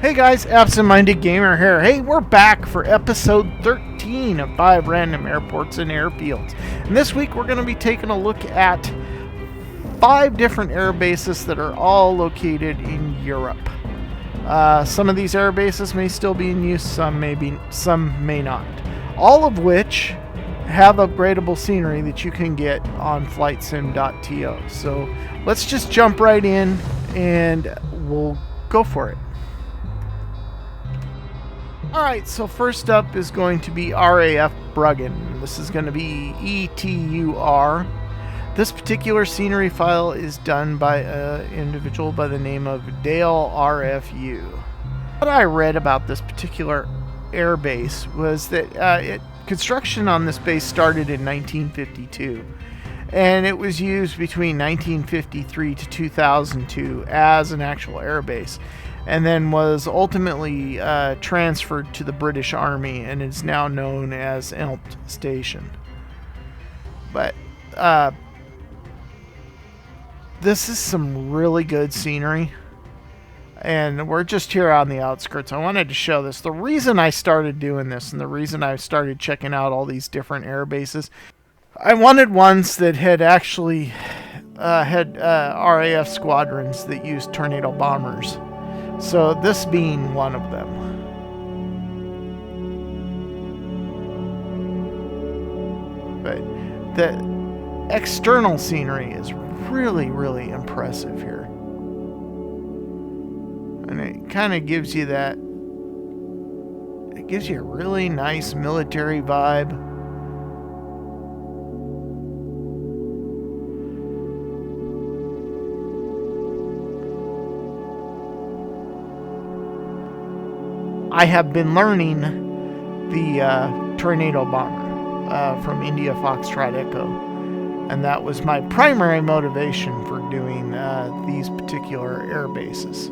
Hey guys, Absent-Minded Gamer here. Hey, we're back for episode 13 of 5 Random Airports and Airfields. And this week we're going to be taking a look at 5 different airbases that are all located in Europe. Some of these airbases may still be in use, some may not. All of which have upgradable scenery that you can get on flightsim.to. So let's just jump right in and we'll go for it. Alright, so first up is going to be RAF Bruggen. This is going to be ETUR. This particular scenery file is done by an individual by the name of Dale RFU. What I read about this particular airbase was that construction on this base started in 1952. And it was used between 1953 to 2002 as an actual airbase. And then was ultimately transferred to the British Army and is now known as Elmt Station. But this is some really good scenery. And we're just here on the outskirts. I wanted to show this. The reason I started doing this and the reason I started checking out all these different air bases, I wanted ones that had actually had RAF squadrons that used Tornado bombers. So this being one of them. But the external scenery is really, really impressive here. And it kind of gives you that, it gives you a really nice military vibe. I have been learning the Tornado bomber from India Foxtrot Echo, and that was my primary motivation for doing these particular air bases.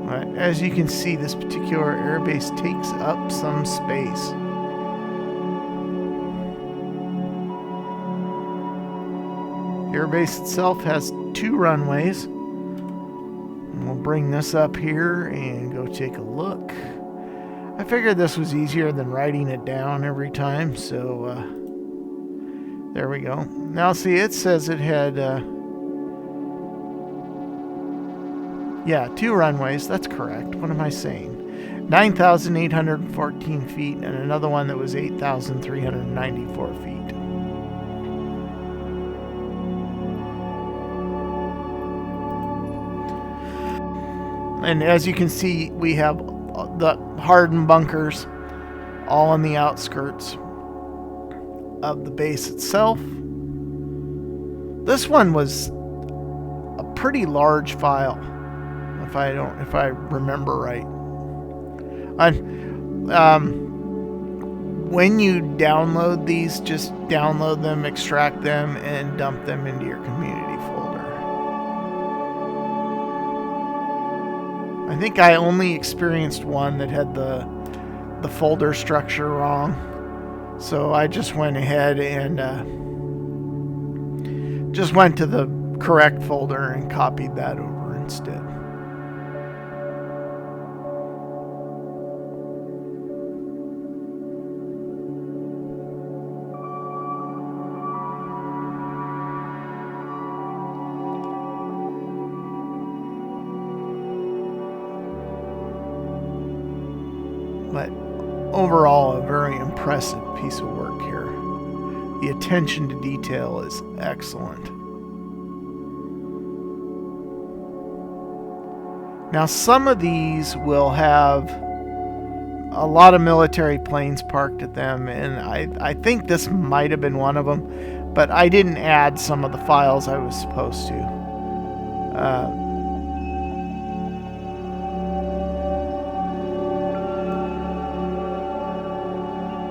But as you can see, this particular airbase takes up some space. The airbase itself has 2 runways. And we'll bring this up here and go take a look. I figured this was easier than writing it down every time, so there we go. Now see, it says it had 2 runways. That's correct. What am I saying? 9,814 feet and another one that was 8,394 feet. And as you can see, we have the hardened bunkers all on the outskirts of the base itself. This one was a pretty large file, if I remember right. When you download these, just download them, extract them, and dump them into your community folder. I think I only experienced one that had the folder structure wrong, so I just went ahead and just went to the correct folder and copied that over instead. But overall, a very impressive piece of work here. The attention to detail is excellent. Now, some of these will have a lot of military planes parked at them, and I think this might have been one of them, but I didn't add some of the files I was supposed to.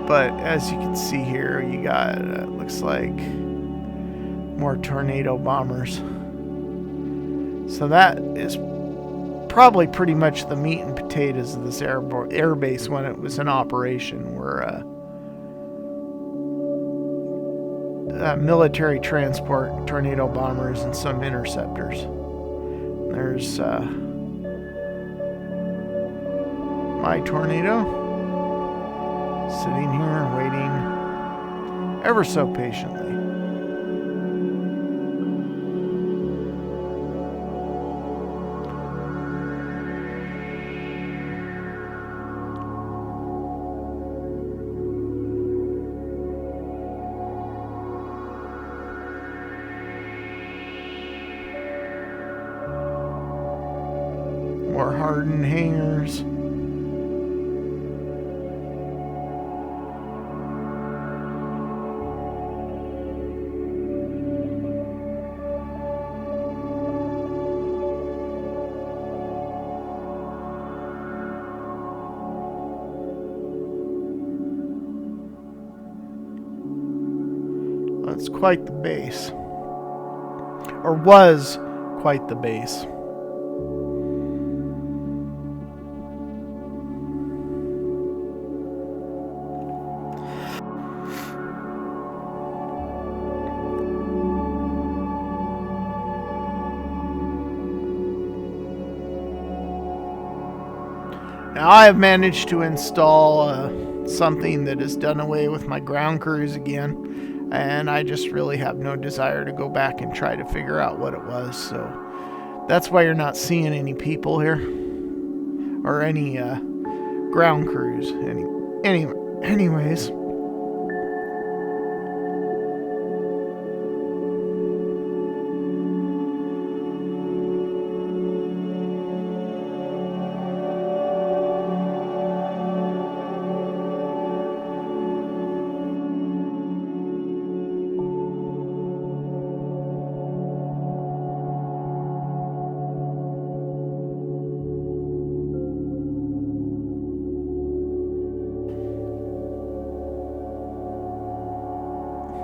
But as you can see here, you got, looks like, more Tornado bombers. So that is probably pretty much the meat and potatoes of this airbase when it was in operation were military transport, tornado bombers, and some interceptors. There's my tornado sitting here waiting ever so patiently. More hardened hangars. That's quite the base. Or was quite the base. Now I have managed to install something that has done away with my ground crews again, and I just really have no desire to go back and try to figure out what it was. So that's why you're not seeing any people here or any ground crews. Anyways.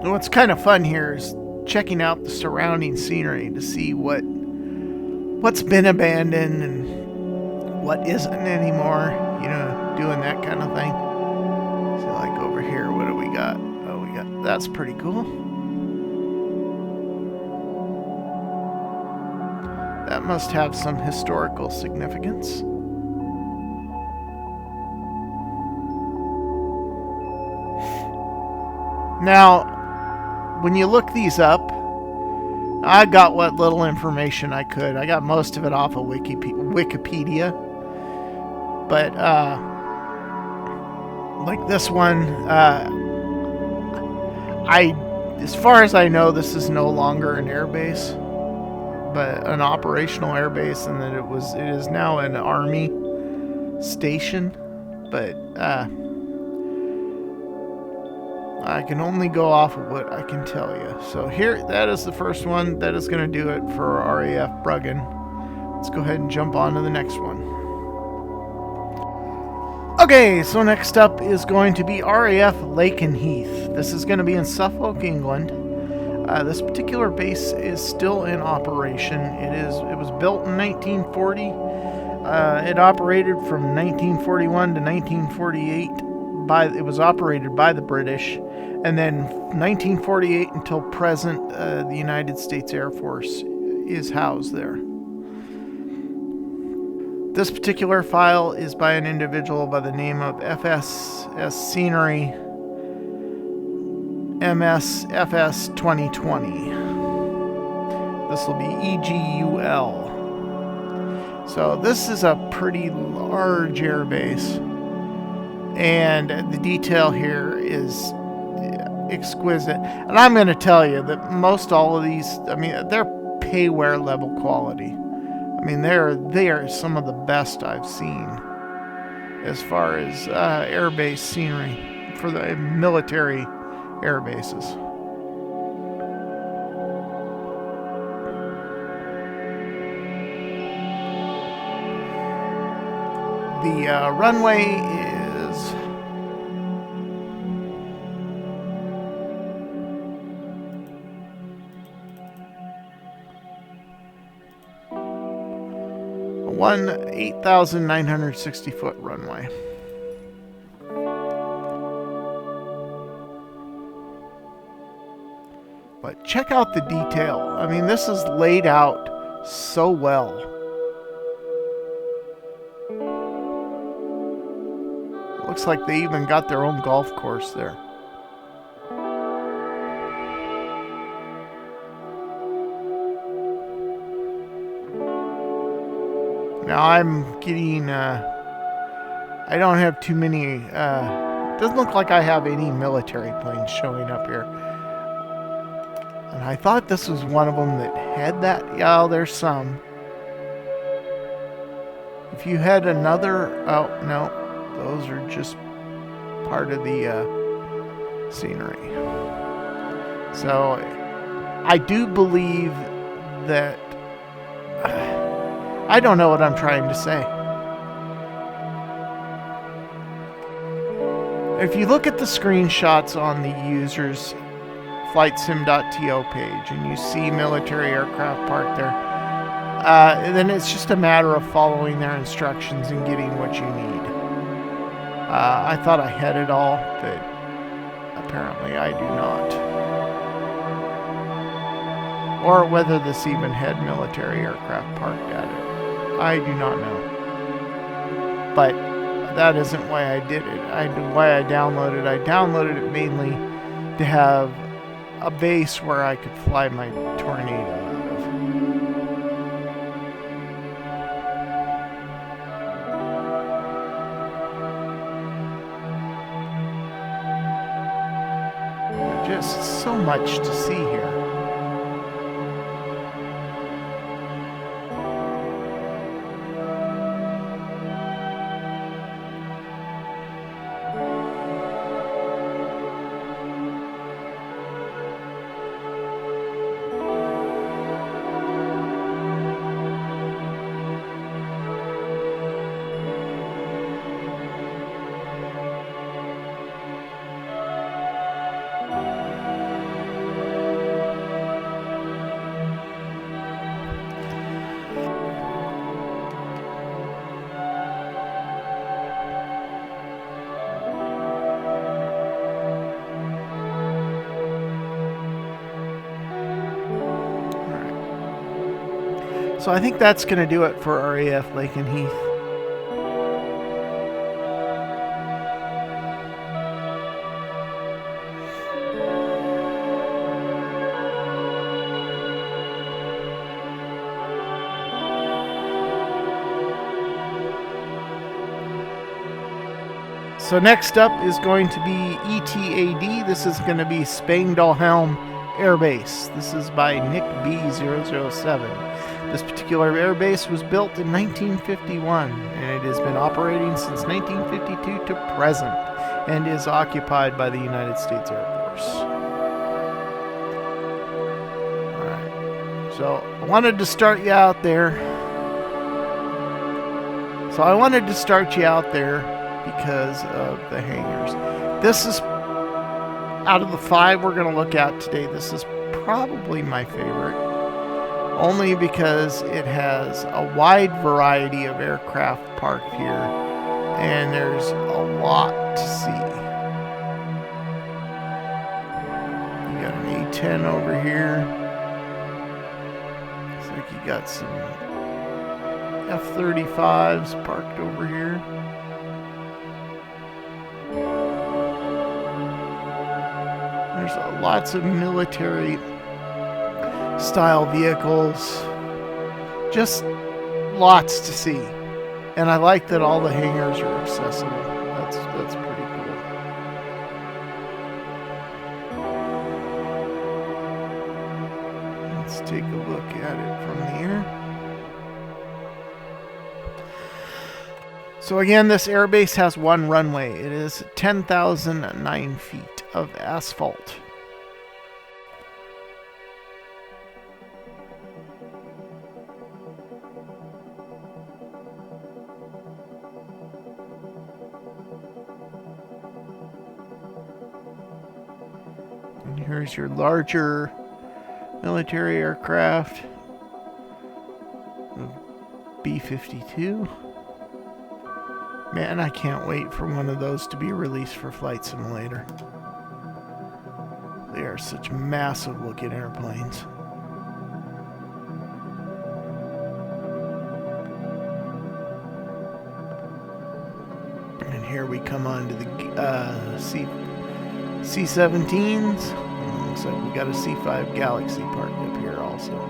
What's kind of fun here is checking out the surrounding scenery to see what's been abandoned and what isn't anymore. You know, doing that kind of thing. So like over here, what do we got? Oh, we got, that's pretty cool. That must have some historical significance. Now, when you look these up, I got what little information I could. I got most of it off of Wikipedia. But, like this one, as far as I know, this is no longer an airbase, but an operational airbase, and that it is now an Army station. But, I can only go off of what I can tell you. So here, that is the first one. That is going to do it for RAF Bruggen. Let's go ahead and jump on to the next one. Okay, so next up is going to be RAF Lakenheath. This is going to be in Suffolk, England. This particular base is still in operation. It was built in 1940. It operated from 1941 to 1948. It was operated by the British, and then 1948 until present, the United States Air Force is housed there. This particular file is by an individual by the name of FSS Scenery MSFS 2020. This will be EGUL. So this is a pretty large airbase. And the detail here is exquisite. And I'm going to tell you that most all of these, I mean, they're payware level quality. I mean, they are some of the best I've seen as far as airbase scenery for the military air bases. The runway is one 8,960 foot runway. But check out the detail. I mean, this is laid out so well. Looks like they even got their own golf course there. Now I'm getting, I don't have too many, doesn't look like I have any military planes showing up here. And I thought this was one of them that had that. Yeah, there's some. If you had another, oh no, those are just part of the scenery. So I do believe that, I don't know what I'm trying to say. If you look at the screenshots on the user's flightsim.to page and you see military aircraft parked there, then it's just a matter of following their instructions and getting what you need. I thought I had it all, but apparently I do not. Or whether this even had military aircraft parked at it. I do not know. But that isn't why I did it. Why I downloaded it. I downloaded it mainly to have a base where I could fly my Tornado out of. Just so much to see here. So I think that's going to do it for RAF Lake and Heath. So next up is going to be ETAD. This is going to be Spangdahlhelm Air Base. This is by Nick B007. This particular airbase was built in 1951, and it has been operating since 1952 to present, and is occupied by the United States Air Force. Alright, so I wanted to start you out there. Because of the hangars. This is, out of the 5 we're going to look at today, this is probably my favorite. Only because it has a wide variety of aircraft parked here, and there's a lot to see. You got an A-10 over here. Looks like you got some F-35s parked over here. There's lots of military style vehicles, just lots to see, and I like that all the hangars are accessible. That's pretty cool. Let's take a look at it from the air. So again, this airbase has one runway. It is 10,009 feet of asphalt. And here's your larger military aircraft. B-52. Man, I can't wait for one of those to be released for Flight Simulator. They are such massive looking airplanes. And here we come on to the C-17s. Looks like we got a C-5 Galaxy parked up here also.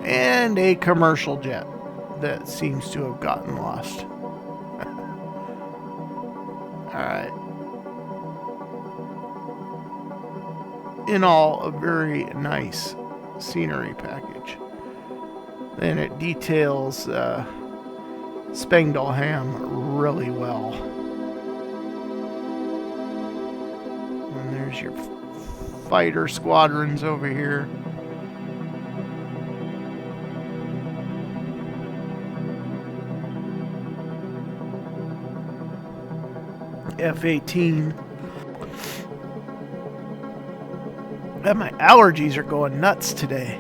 And a commercial jet that seems to have gotten lost. Alright. In all, a very nice scenery package. And it details Spangdahlem really well. And there's your fighter squadrons over here. F-18. And my allergies are going nuts today.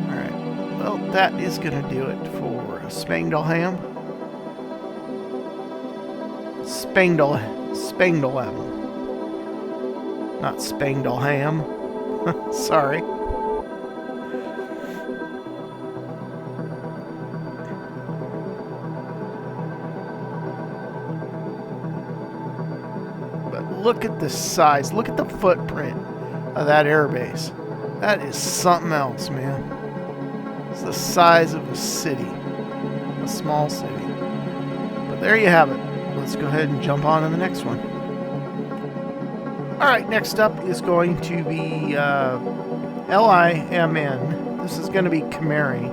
Alright, well, that is going to do it for Spangdahlem. Spangdahlem. Not Spangdahlem. Sorry. But look at the size. Look at the footprint of that airbase. That is something else, man. It's the size of a city. A small city. But there you have it. Let's go ahead and jump on to the next one. Alright, next up is going to be LIMN. This is going to be Cameri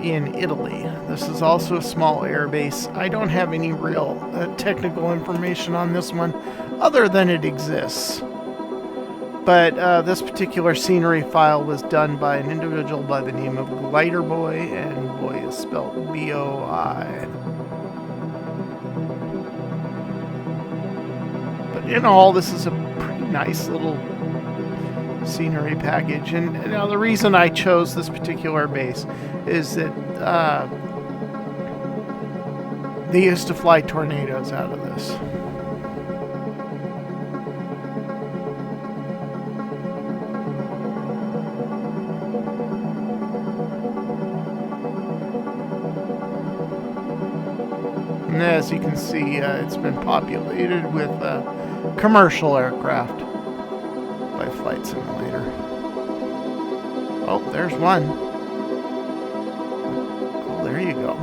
in Italy. This is also a small airbase. I don't have any real technical information on this one other than it exists. But this particular scenery file was done by an individual by the name of Glider Boy, and boy is spelled B-O-I. In all, this is a pretty nice little scenery package, and now the reason I chose this particular base is that they used to fly tornadoes out of this. And as you can see, it's been populated with commercial aircraft by Flight Simulator. Oh, there's one. Well, there you go.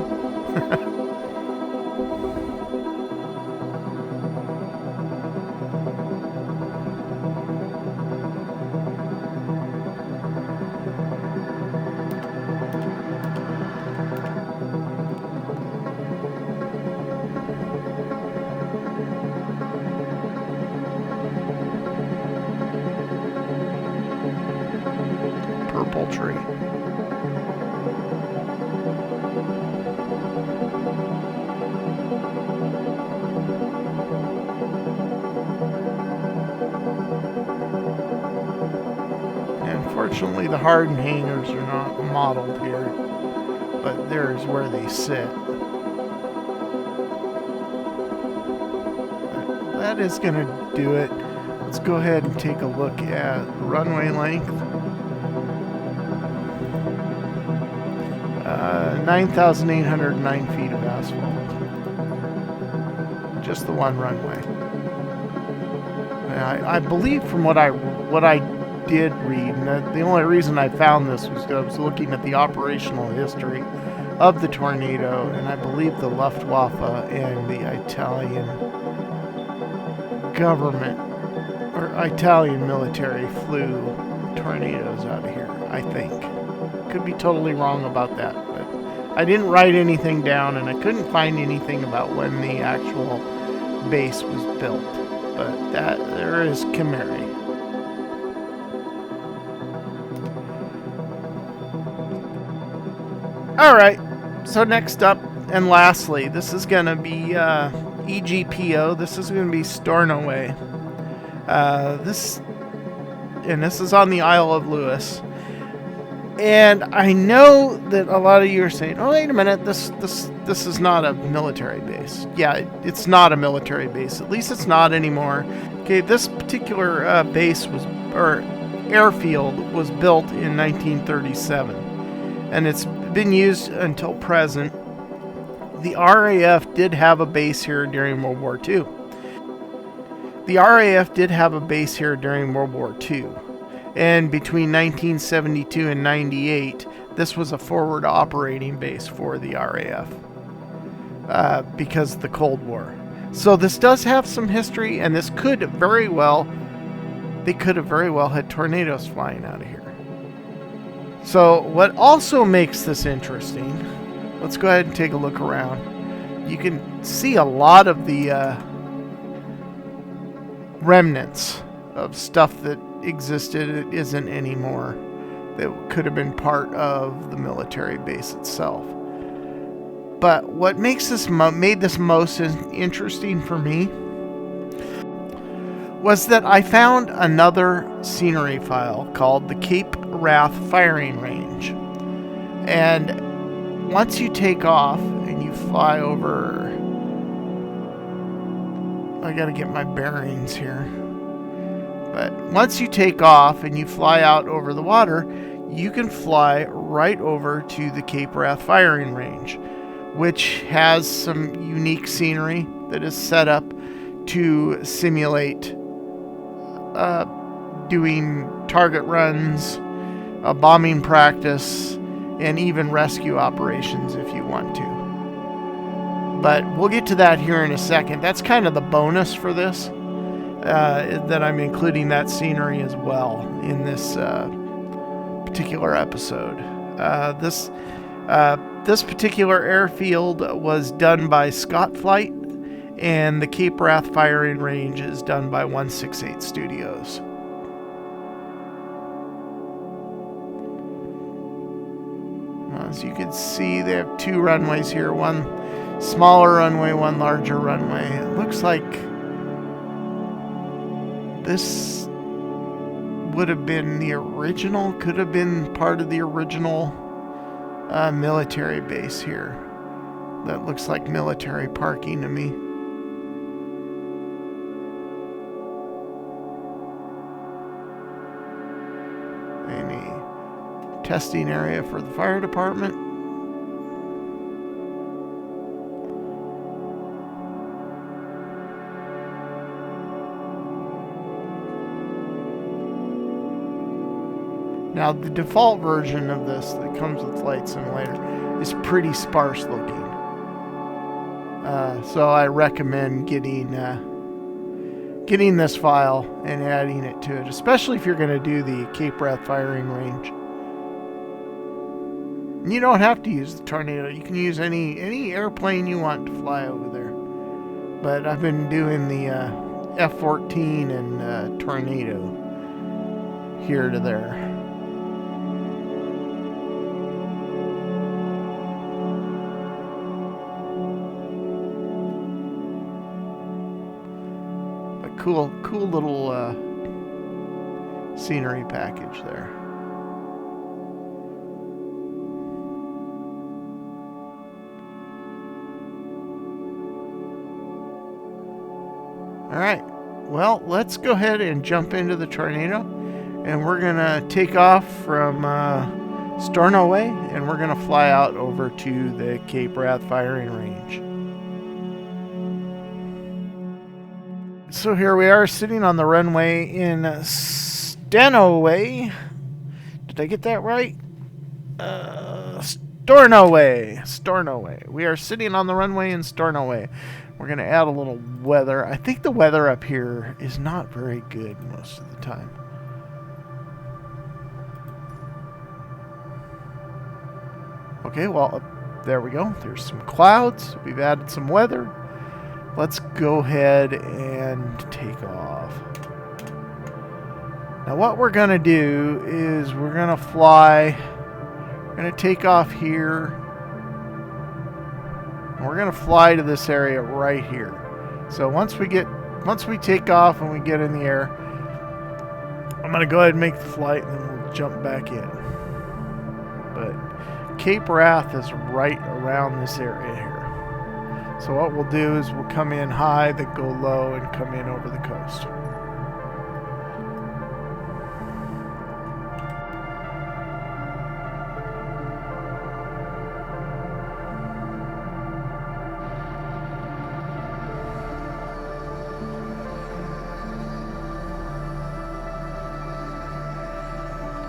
Purple tree. Unfortunately, the hardened hangars are not modeled here, but there's where they sit. That is going to do it. Let's go ahead and take a look at runway length. 9,809 feet of asphalt. Just the one runway. I believe from what I did read, and the only reason I found this was because I was looking at the operational history of the tornado, and I believe the Luftwaffe and the Italian government or Italian military flew tornadoes out of here, I think. Could be totally wrong about that, but I didn't write anything down, and I couldn't find anything about when the actual base was built. But there is Cameri. Alright, so next up And lastly, this is going to be EGPO. This is going to be Stornoway. This is on the Isle of Lewis. And I know that a lot of you are saying, "Oh, wait a minute, this is not a military base." Yeah, it's not a military base. At least it's not anymore. Okay, this particular base airfield was built in 1937, and it's been used until present. The RAF did have a base here during World War II. And between 1972 and 98, this was a forward operating base for the RAF because of the Cold War. So this does have some history, and this they could have very well had tornadoes flying out of here. So what also makes this interesting, let's go ahead and take a look around. You can see a lot of the remnants of stuff that existed, it isn't anymore, that could have been part of the military base itself. But what makes this made this most interesting for me was that I found another scenery file called the Cape Wrath Firing Range. And once you take off and you fly over, I gotta get my bearings here. But once you take off and you fly out over the water, you can fly right over to the Cape Wrath Firing Range, which has some unique scenery that is set up to simulate doing target runs, bombing practice, and even rescue operations if you want to. But we'll get to that here in a second. That's kind of the bonus for this. That I'm including that scenery as well in this particular episode. This particular airfield was done by Scott Flight, and the Cape Wrath Firing Range is done by 168 Studios. As you can see, they have two runways here, one smaller runway, one larger runway. It looks like this would have been the original, could have been part of the original military base here. That looks like military parking to me. Any testing area for the fire department. Now, the default version of this that comes with Flight Simulator is pretty sparse looking. So I recommend getting this file and adding it to it, especially if you're going to do the Cape Wrath Firing Range. You don't have to use the Tornado. You can use any airplane you want to fly over there. But I've been doing the F-14 and Tornado here to there. Cool little scenery package there. All right, well, let's go ahead and jump into the Tornado, and we're gonna take off from Stornoway, and we're gonna fly out over to the Cape Wrath Firing Range. So here we are sitting on the runway in Stanoway. Did I get that right? Stornoway. We are sitting on the runway in Stornoway. We're going to add a little weather. I think the weather up here is not very good most of the time. Okay, well, there we go. There's some clouds. We've added some weather. Let's go ahead and take off. Now what we're going to do is we're going to fly. We're going to take off here. We're going to fly to this area right here. So once we take off and we get in the air, I'm going to go ahead and make the flight and then we'll jump back in. But Cape Wrath is right around this area here. So what we'll do is we'll come in high, then go low, and come in over the coast.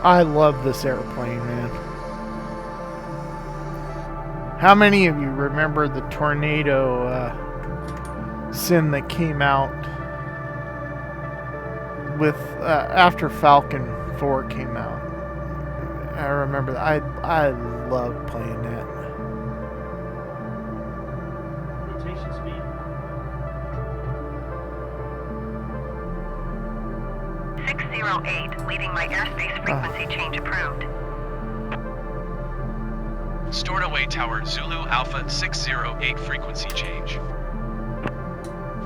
I love this airplane, man. How many of you remember the tornado sim that came out with after Falcon 4 came out? I remember that. I loved playing that. Rotation speed. 608, leading my airspace frequency change approved. Stornoway Tower, Zulu Alpha 608 frequency change.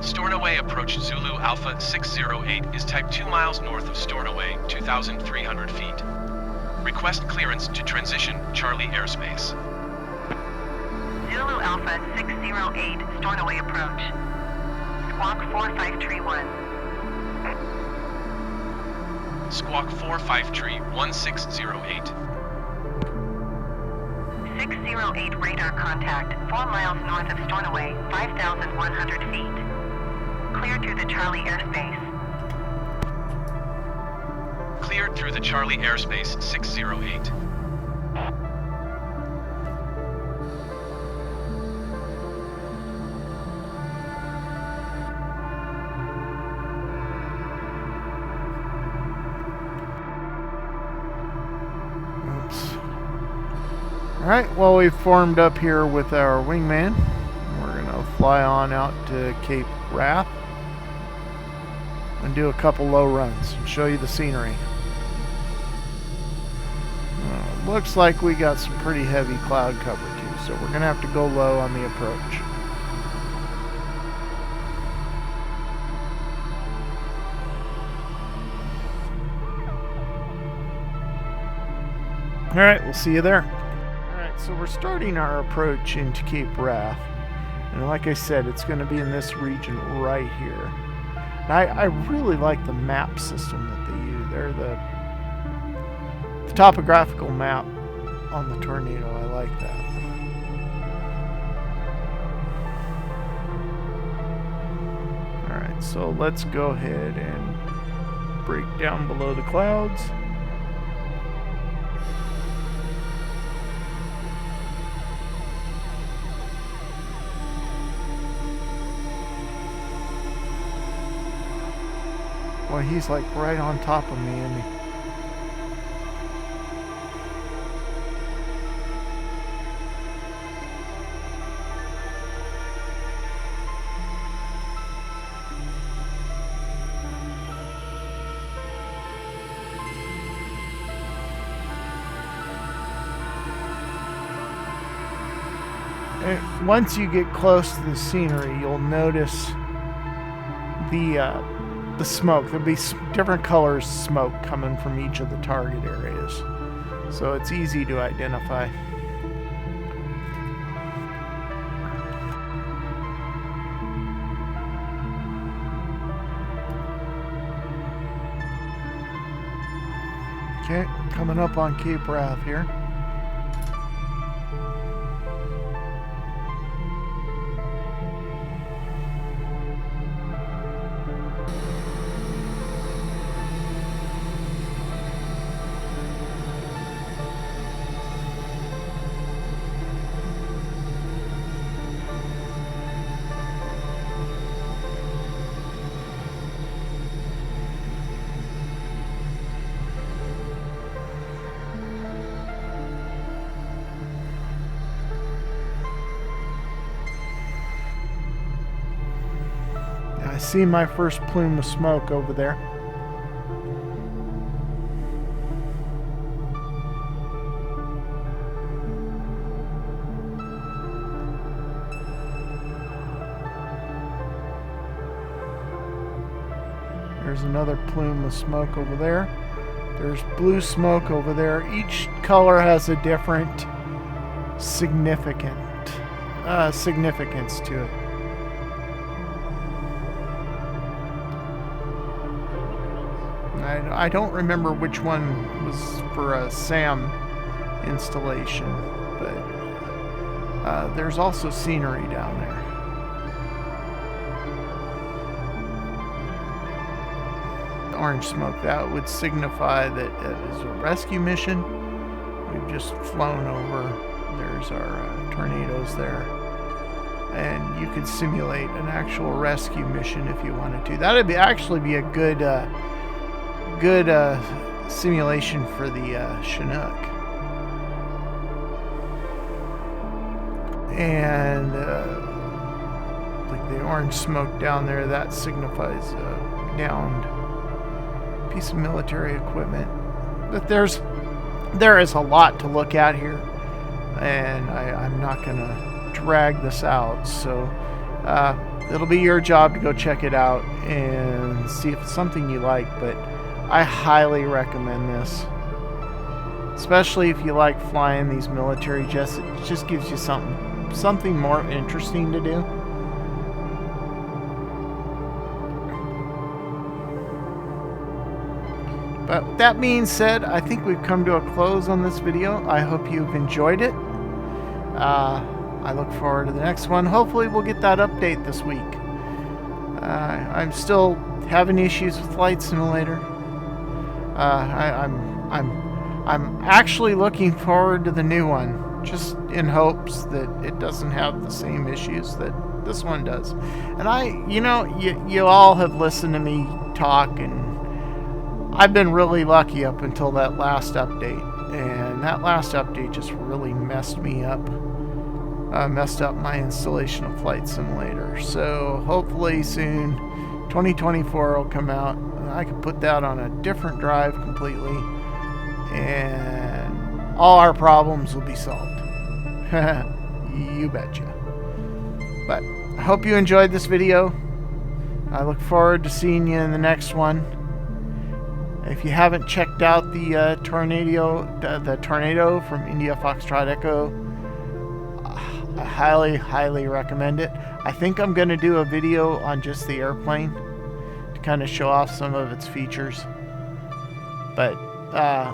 Stornoway approach Zulu Alpha 608 is type 2 miles north of Stornoway, 2,300 feet. Request clearance to transition Charlie airspace. Zulu Alpha 608, Stornoway approach. Squawk 4531. Squawk 453 1608. 608 radar contact, 4 miles north of Stornoway, 5,100 feet. Cleared through the Charlie airspace. Cleared through the Charlie airspace 608. Alright, well, we've formed up here with our wingman. We're going to fly on out to Cape Wrath and do a couple low runs and show you the scenery. Looks like we got some pretty heavy cloud cover too, so we're going to have to go low on the approach. Alright, we'll see you there. So we're starting our approach into Cape Wrath, and like I said, it's going to be in this region right here. And I really like the map system that they use. They're the topographical map on the Tornado. I like that. Alright, so let's go ahead and break down below the clouds. Well, he's like right on top of me, isn't he? And once you get close to the scenery, you'll notice the smoke. There'll be different colors of smoke coming from each of the target areas, so it's easy to identify. Okay, coming up on Cape Wrath here. I see my first plume of smoke over there. There's another plume of smoke over there. There's blue smoke over there. Each color has a different significance to it. I don't remember which one was for a SAM installation, but there's also scenery down there. Orange smoke, that would signify that it is a rescue mission. We've just flown over. There's our tornadoes there, and you could simulate an actual rescue mission if you wanted to. That would actually be a good simulation for the Chinook. And like the orange smoke down there, that signifies a downed piece of military equipment. But there is a lot to look at here, and I'm not gonna drag this out, so it'll be your job to go check it out and see if it's something you like. But I highly recommend this, especially if you like flying these military jets. It just gives you something more interesting to do. But with that being said, I think we've come to a close on this video. I hope you've enjoyed it. I look forward to the next one. Hopefully we'll get that update this week. I'm still having issues with Flight Simulator. I'm actually looking forward to the new one, just in hopes that it doesn't have the same issues that this one does. And you all have listened to me talk, and I've been really lucky up until that last update, and that last update just really messed me up. Messed up my installation of Flight Simulator. So hopefully soon 2024 will come out. I can put that on a different drive completely, and all our problems will be solved. You betcha. But I hope you enjoyed this video. I look forward to seeing you in the next one. If you haven't checked out the tornado from India Foxtrot Echo, I highly recommend it. I think I'm going to do a video on just the airplane to kind of show off some of its features. But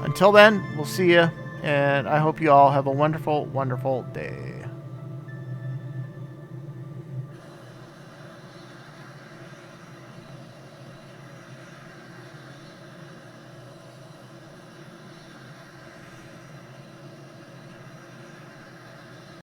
until then, we'll see you, and I hope you all have a wonderful, wonderful day.